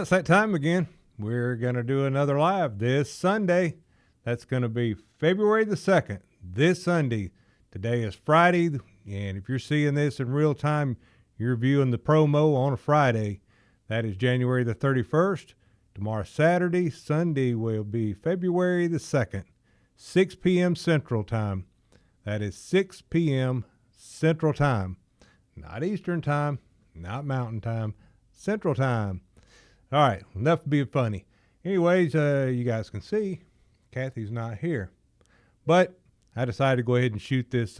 it's that time again. We're going to do another live this Sunday. That's going to be February the 2nd, this Sunday. Today is Friday, and if you're seeing this in real time, you're viewing the promo on a Friday. That is January the 31st. Tomorrow, Saturday. Sunday will be February the 2nd, 6 p.m. Central Time. That is 6 p.m. Central Time. Not Eastern Time, not Mountain Time, Central Time. All right, enough being funny. Anyways, you guys can see Kathy's not here. But I decided to go ahead and shoot this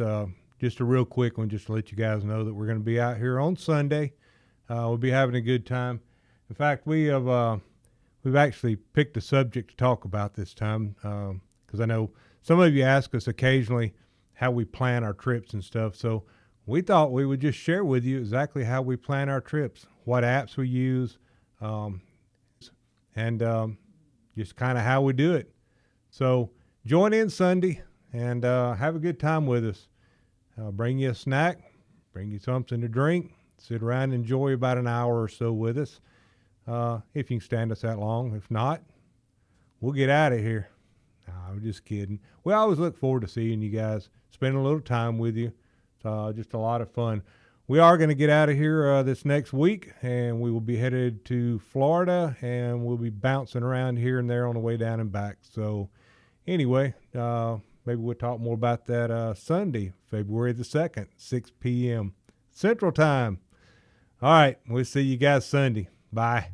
just a real quick one just to let you guys know that we're going to be out here on Sunday. We'll be having a good time. In fact, we've actually picked a subject to talk about this time because I know some of you ask us occasionally how we plan our trips and stuff. So we thought we would just share with you exactly how we plan our trips, what apps we use, and just kind of how we do it. So join in Sunday and have a good time with us. Bring you a snack, bring you something to drink, sit around and enjoy about an hour or so with us. If you can stand us that long. If not, we'll get out of here. No, I'm just kidding. We always look forward to seeing you guys, spending a little time with you. It's just a lot of fun. We are going to get out of here this next week, and we will be headed to Florida, and we'll be bouncing around here and there on the way down and back. So anyway, maybe we'll talk more about that Sunday, February the 2nd, 6 p.m. Central Time. All right, we'll see you guys Sunday. Bye.